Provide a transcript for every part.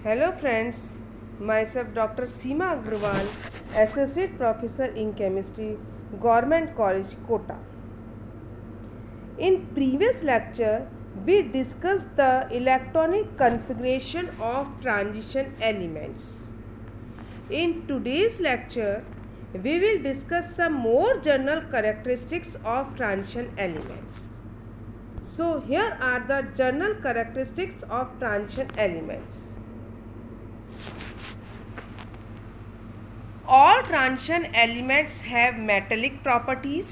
Hello friends, myself Dr. Seema Agrawal, Associate Professor in Chemistry, Government College, Kota. In previous lecture, we discussed the electronic configuration of transition elements. In today's lecture, we will discuss some more general characteristics of transition elements. So here are the general characteristics of transition elements. All transition elements have metallic properties.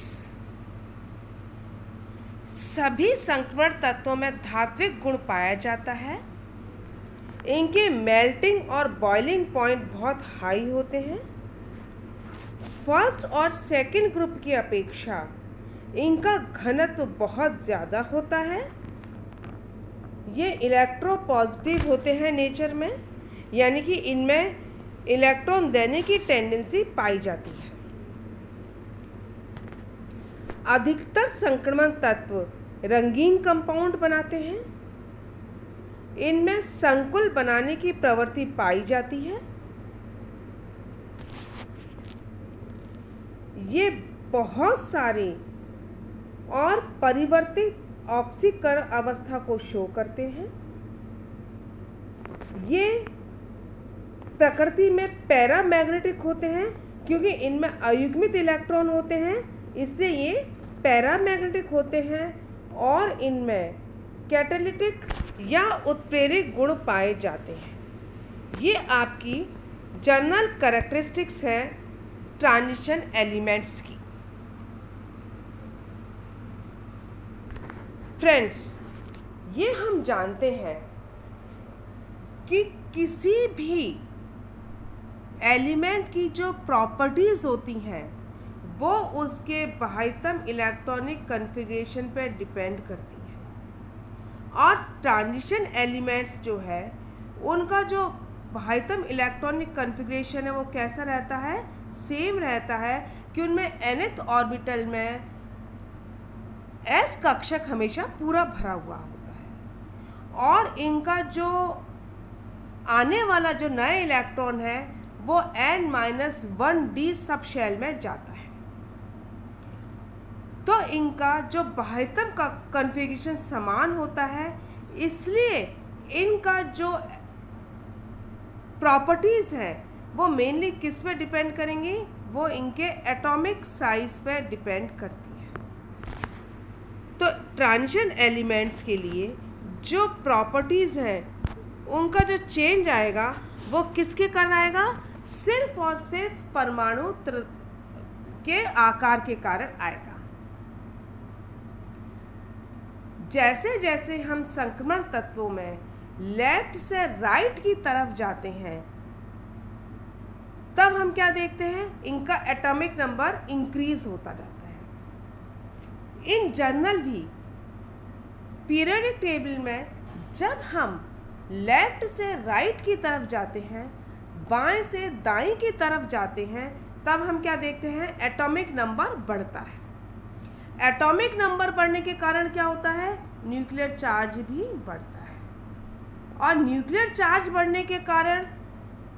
सभी संक्रमण तत्वों में धात्विक गुण पाया जाता है. इनके मेल्टिंग और बॉइलिंग पॉइंट बहुत हाई होते हैं. फर्स्ट और सेकंड ग्रुप की अपेक्षा इनका घनत्व बहुत ज़्यादा होता है. ये इलेक्ट्रोपॉजिटिव होते हैं नेचर में, यानी कि इनमें इलेक्ट्रॉन देने की टेंडेंसी पाई जाती है. अधिकतर संक्रमण तत्व रंगीन कंपाउंड बनाते हैं. इनमें संकुल बनाने की प्रवृत्ति पाई जाती है. ये बहुत सारे और परिवर्तित ऑक्सीकरण अवस्था को शो करते हैं. ये प्रकृति में पैरामैग्नेटिक होते हैं क्योंकि इनमें अयुग्मित इलेक्ट्रॉन होते हैं, इससे ये पैरामैग्नेटिक होते हैं. और इनमें कैटालिटिक या उत्प्रेरक गुण पाए जाते हैं. ये आपकी जनरल कैरेक्टरिस्टिक्स हैं ट्रांजिशन एलिमेंट्स की. फ्रेंड्स, ये हम जानते हैं कि किसी भी एलिमेंट की जो प्रॉपर्टीज़ होती हैं वो उसके बाह्यतम इलेक्ट्रॉनिक कॉन्फ़िगरेशन पर डिपेंड करती हैं. और ट्रांजिशन एलिमेंट्स जो है उनका जो बाह्यतम इलेक्ट्रॉनिक कॉन्फ़िगरेशन है वो कैसा रहता है, सेम रहता है कि उनमें nth ऑर्बिटल में s कक्षक हमेशा पूरा भरा हुआ होता है. और इनका जो आने वाला जो नया इलेक्ट्रॉन है वो n-1d सब शेल में जाता है. तो इनका जो बाह्यतम का कॉन्फ़िगरेशन समान होता है, इसलिए इनका जो प्रॉपर्टीज़ हैं वो मेनली किस पे डिपेंड करेंगी, वो इनके एटॉमिक साइज पे डिपेंड करती है. तो ट्रांजिशन एलिमेंट्स के लिए जो प्रॉपर्टीज़ हैं उनका जो चेंज आएगा वो किसके कारण आएगा, सिर्फ और सिर्फ परमाणु के आकार के कारण आएगा. जैसे जैसे हम संक्रमण तत्वों में लेफ्ट से राइट की तरफ जाते हैं तब हम क्या देखते हैं, इनका एटॉमिक नंबर इंक्रीज होता जाता है. इन जनरल भी पीरियोडिक टेबल में जब हम लेफ्ट से राइट की तरफ जाते हैं, बाएं से दाएं की तरफ जाते हैं, तब हम क्या देखते हैं, एटॉमिक नंबर बढ़ता है. एटॉमिक नंबर बढ़ने के कारण क्या होता है, न्यूक्लियर चार्ज भी बढ़ता है. और न्यूक्लियर चार्ज बढ़ने के कारण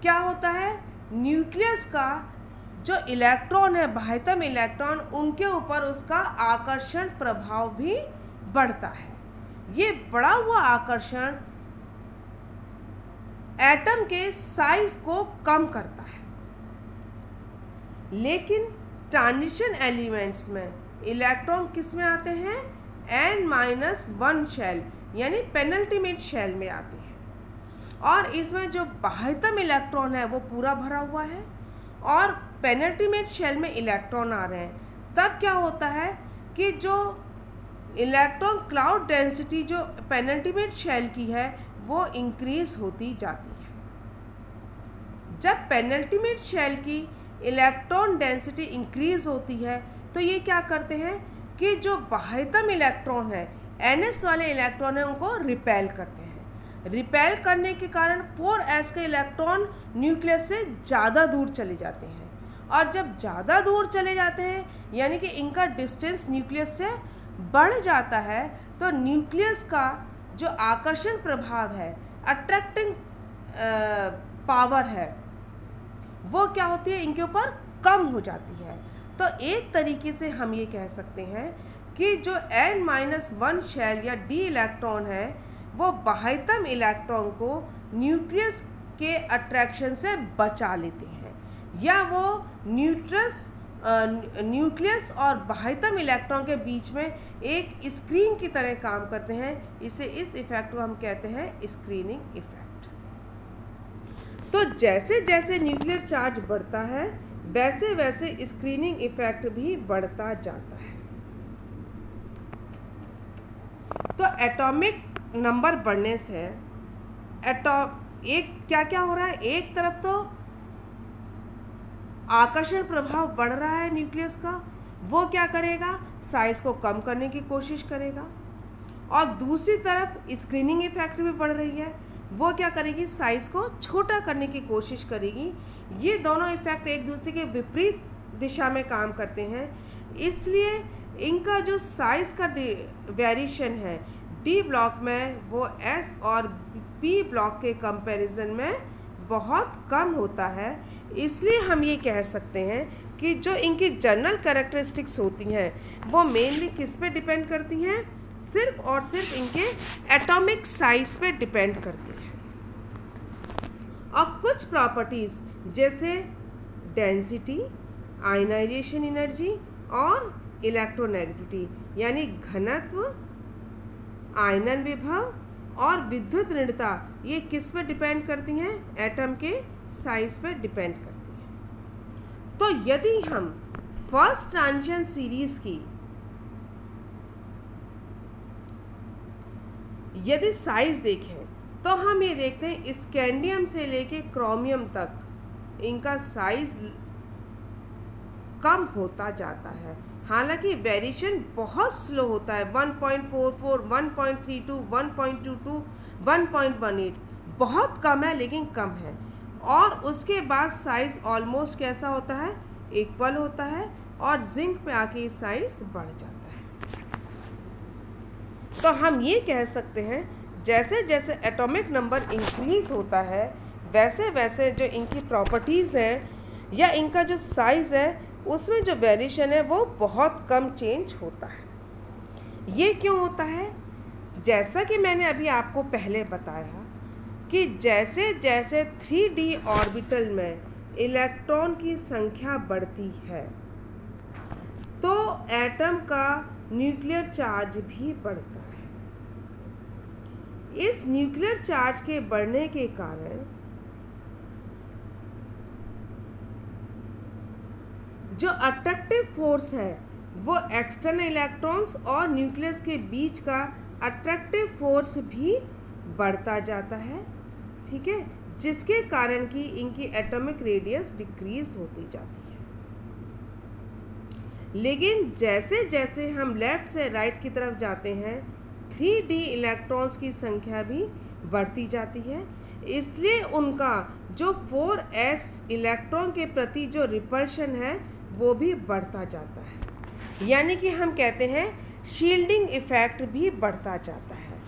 क्या होता है, न्यूक्लियस का जो इलेक्ट्रॉन है, बाह्यतम इलेक्ट्रॉन, उनके ऊपर उसका आकर्षण प्रभाव भी बढ़ता है. ये बढ़ा हुआ आकर्षण एटम के साइज को कम करता है. लेकिन ट्रांजिशन एलिमेंट्स में इलेक्ट्रॉन किस में आते हैं, n-1 शेल यानी पेनल्टीमेट शेल में आते हैं. और इसमें जो बाह्यतम इलेक्ट्रॉन है वो पूरा भरा हुआ है और पेनल्टीमेट शेल में इलेक्ट्रॉन आ रहे हैं. तब क्या होता है कि जो इलेक्ट्रॉन क्लाउड डेंसिटी जो पेनल्टीमेट शेल की है वो इंक्रीज होती जाती है. जब पेनल्टीमेट शेल की इलेक्ट्रॉन डेंसिटी इंक्रीज होती है तो ये क्या करते हैं कि जो बाह्यतम इलेक्ट्रॉन है, ns वाले इलेक्ट्रॉन है, उनको रिपेल करते हैं. रिपेल करने के कारण 4s के इलेक्ट्रॉन न्यूक्लियस से ज़्यादा दूर चले जाते हैं. और जब ज़्यादा दूर चले जाते हैं यानी कि इनका डिस्टेंस न्यूक्लियस से बढ़ जाता है, तो न्यूक्लियस का जो आकर्षण प्रभाव है, अट्रैक्टिंग पावर है वो क्या होती है, इनके ऊपर कम हो जाती है। तो एक तरीके से हम ये कह सकते हैं कि जो n-1 शेल या d इलेक्ट्रॉन है वो बाह्यतम इलेक्ट्रॉन को न्यूक्लियस के अट्रैक्शन से बचा लेते हैं, या वो न्यूक्लियस और बाह्यतम इलेक्ट्रॉन के बीच में एक स्क्रीन की तरह काम करते हैं। इस इफेक्ट को हम कहते हैं स्क्रीनिंग इफेक्ट। तो जैसे जैसे न्यूक्लियर चार्ज बढ़ता है वैसे वैसे स्क्रीनिंग इफेक्ट भी बढ़ता जाता है। तो एटॉमिक नंबर बढ़ने से एक क्या क्या हो रहा है, एक तरफ तो आकर्षण प्रभाव बढ़ रहा है न्यूक्लियस का, वो क्या करेगा, साइज को कम करने की कोशिश करेगा, और दूसरी तरफ स्क्रीनिंग इफेक्ट भी बढ़ रही है, वो क्या करेगी, साइज को छोटा करने की कोशिश करेगी। ये दोनों इफेक्ट एक दूसरे के विपरीत दिशा में काम करते हैं, इसलिए इनका जो साइज का वेरिएशन है डी ब्लॉक में वो एस और पी ब्लॉक के कंपैरिजन में बहुत कम होता है। इसलिए हम ये कह सकते हैं कि जो इनकी जनरल कैरेक्टरिस्टिक्स होती हैं वो मेनली किस पे डिपेंड करती हैं, सिर्फ और सिर्फ इनके एटॉमिक साइज पे डिपेंड करती हैं। और कुछ प्रॉपर्टीज़ जैसे डेंसिटी, आयनाइजेशन एनर्जी और इलेक्ट्रोनेगेटिविटी यानी घनत्व, आयनन विभव और विद्युत ऋणता, ये किस पे डिपेंड करती हैं, एटम के साइज पे डिपेंड करती हैं। तो यदि हम फर्स्ट ट्रांजिशन सीरीज की यदि साइज देखें तो हम ये देखते हैं स्कैंडियम से लेके क्रोमियम तक इनका साइज कम होता जाता है। हालांकि वेरिएशन बहुत स्लो होता है, 1.44, 1.32, 1.22, 1.18 बहुत कम है लेकिन कम है। और उसके बाद साइज ऑलमोस्ट कैसा होता है, इक्वल होता है, और जिंक पे आके साइज बढ़ जाता है। तो हम ये कह सकते हैं जैसे जैसे एटॉमिक नंबर इंक्रीज होता है वैसे वैसे जो इनकी प्रॉपर्टीज़ हैं या इनका जो साइज़ है उसमें जो वेरिएशन है वो बहुत कम चेंज होता है। ये क्यों होता है, जैसा कि मैंने अभी आपको पहले बताया कि जैसे जैसे 3D ऑर्बिटल में इलेक्ट्रॉन की संख्या बढ़ती है तो एटम का न्यूक्लियर चार्ज भी बढ़ता है। इस न्यूक्लियर चार्ज के बढ़ने के कारण जो अट्रैक्टिव फोर्स है वो एक्सटर्नल इलेक्ट्रॉन्स और न्यूक्लियस के बीच का अट्रैक्टिव फोर्स भी बढ़ता जाता है, ठीक है, जिसके कारण कि इनकी एटॉमिक रेडियस डिक्रीज होती जाती है। लेकिन जैसे जैसे हम लेफ्ट से राइट की तरफ जाते हैं 3D इलेक्ट्रॉन्स की संख्या भी बढ़ती जाती है, इसलिए उनका जो 4s इलेक्ट्रॉन के प्रति जो रिपल्शन है वो भी बढ़ता जाता है। यानी कि हम कहते हैं शील्डिंग इफेक्ट भी बढ़ता जाता है।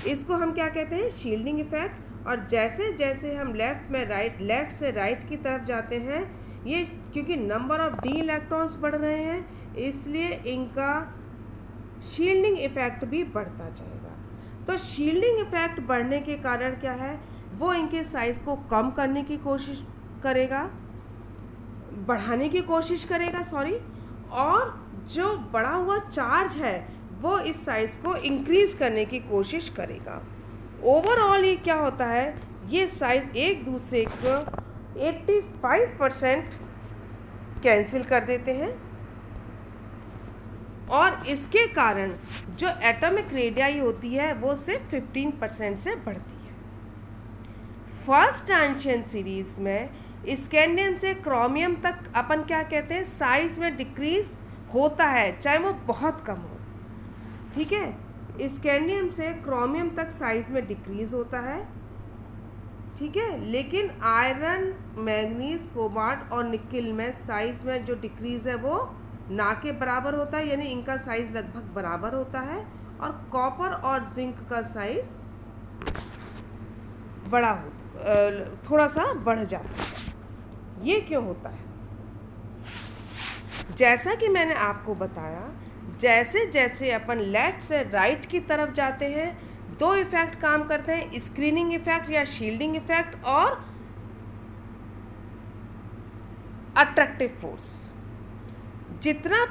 इसको हम क्या कहते हैं, शील्डिंग इफेक्ट। और जैसे जैसे हम लेफ्ट से राइट की तरफ जाते हैं, ये क्योंकि नंबर ऑफ डी इलेक्ट्रॉन्स बढ़ रहे हैं इसलिए इनका शील्डिंग इफेक्ट भी बढ़ता जाएगा। तो शील्डिंग इफेक्ट बढ़ने के कारण क्या है, वो इनके साइज़ को कम करने की कोशिश करेगा, बढ़ाने की कोशिश करेगा और जो बढ़ा हुआ चार्ज है वो इस साइज़ को इंक्रीज़ करने की कोशिश करेगा। ओवरऑल ये क्या होता है, ये साइज़ एक दूसरे को 85% कैंसिल कर देते हैं और इसके कारण जो एटॉमिक रेडियाई होती है वो सिर्फ 15% से बढ़ती है। फर्स्ट ट्रांजिशन सीरीज में स्कैंडियम से क्रोमियम तक अपन क्या कहते हैं, साइज में डिक्रीज होता है चाहे वो बहुत कम हो, ठीक है। स्कैंडियम से क्रोमियम तक साइज में डिक्रीज होता है, ठीक है, लेकिन आयरन, मैग्नीज, कोबाल्ट और निकिल में साइज में जो डिक्रीज है वो ना के बराबर होता है, यानी इनका साइज लगभग बराबर होता है। और कॉपर और जिंक का साइज थोड़ा सा बढ़ जाता है। ये क्यों होता है? जैसा कि मैंने आपको बताया, जैसे जैसे अपन लेफ़्ट से राइट की तरफ जाते हैं, दो इफ़ेक्ट काम करते हैं, स्क्रीनिंग इफ़ेक्ट या शील्डिंग इफ़ेक्ट और अट्रैक्टिव फोर्स। जितना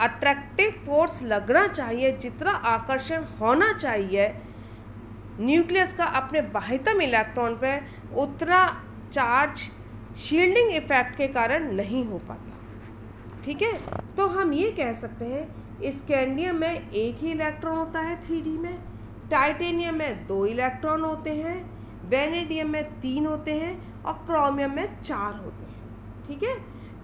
अट्रैक्टिव फोर्स लगना चाहिए, जितना आकर्षण होना चाहिए न्यूक्लियस का अपने बाह्यतम इलेक्ट्रॉन पे, उतना चार्ज शील्डिंग इफ़ेक्ट के कारण नहीं हो पाता। ठीक है, तो हम ये कह सकते हैं स्कैंडियम में एक ही इलेक्ट्रॉन होता है 3D में, टाइटेनियम में 2 इलेक्ट्रॉन होते हैं, वेनेडियम में 3 होते हैं और क्रोमियम में 4 होते हैं। ठीक है,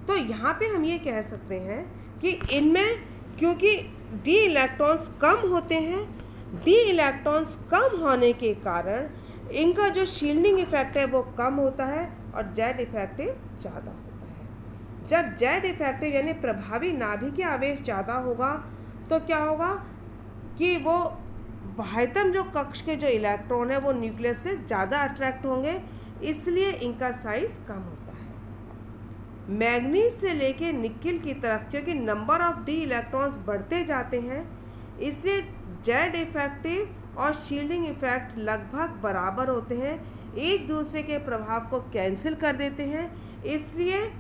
तो यहाँ पे हम ये कह सकते हैं कि इनमें क्योंकि डी इलेक्ट्रॉन्स कम होते हैं, डी इलेक्ट्रॉन्स कम होने के कारण इनका जो शील्डिंग इफेक्ट है वो कम होता है और जेड इफेक्टिव ज़्यादा होता है। जब जेड इफेक्टिव यानी प्रभावी नाभिकीय आवेश ज़्यादा होगा तो क्या होगा कि वो बाह्यतम जो कक्ष के जो इलेक्ट्रॉन है वो न्यूक्लियस से ज़्यादा अट्रैक्ट होंगे, इसलिए इनका साइज कम होता है। मैग्नीज से लेके निकिल की तरफ क्योंकि नंबर ऑफ डी इलेक्ट्रॉन्स बढ़ते जाते हैं, इसलिए जेड इफेक्टिव और शील्डिंग इफेक्ट लगभग बराबर होते हैं, एक दूसरे के प्रभाव को कैंसिल कर देते हैं, इसलिए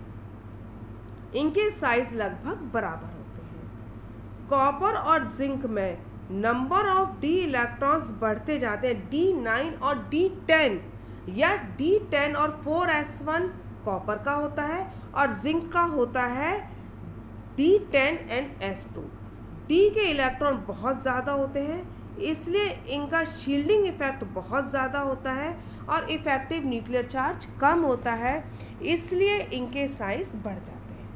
इनके साइज लगभग बराबर होते हैं। कॉपर और जिंक में नंबर ऑफ डी इलेक्ट्रॉन्स बढ़ते जाते हैं, D9 और D10 या D10 और 4s1 कॉपर का होता है और जिंक का होता है D10 and s2। डी के इलेक्ट्रॉन बहुत ज़्यादा होते हैं, इसलिए इनका शील्डिंग इफेक्ट बहुत ज़्यादा होता है और इफेक्टिव न्यूक्लियर चार्ज कम होता है, इसलिए इनके साइज बढ़ जाते हैं।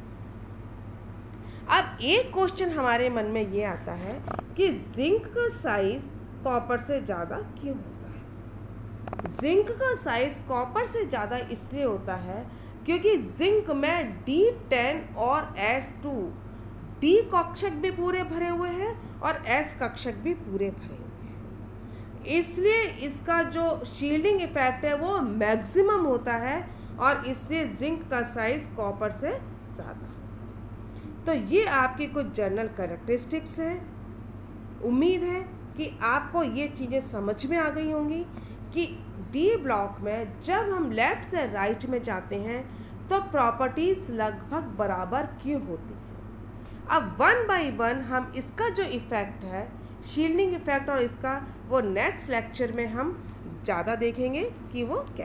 अब एक क्वेश्चन हमारे मन में ये आता है कि जिंक का साइज कॉपर से ज़्यादा क्यों होता है? जिंक का साइज कॉपर से ज़्यादा इसलिए होता है क्योंकि जिंक में D10 और S2 डी कक्षक भी पूरे भरे हुए हैं और S कक्षक भी पूरे भरे हुए हैं, इसलिए इसका जो शील्डिंग इफेक्ट है वो मैक्सिमम होता है और इससे जिंक का साइज कॉपर से ज़्यादा। तो ये आपकी कुछ जनरल कैरेक्टरिस्टिक्स हैं। उम्मीद है कि आपको ये चीज़ें समझ में आ गई होंगी कि डी ब्लॉक में जब हम लेफ़्ट से राइट में जाते हैं तो प्रॉपर्टीज़ लगभग बराबर क्यों होती हैं। अब 1 by 1 हम इसका जो इफ़ेक्ट है शील्डिंग इफ़ेक्ट और इसका वो नेक्स्ट लेक्चर में हम ज़्यादा देखेंगे कि वो क्या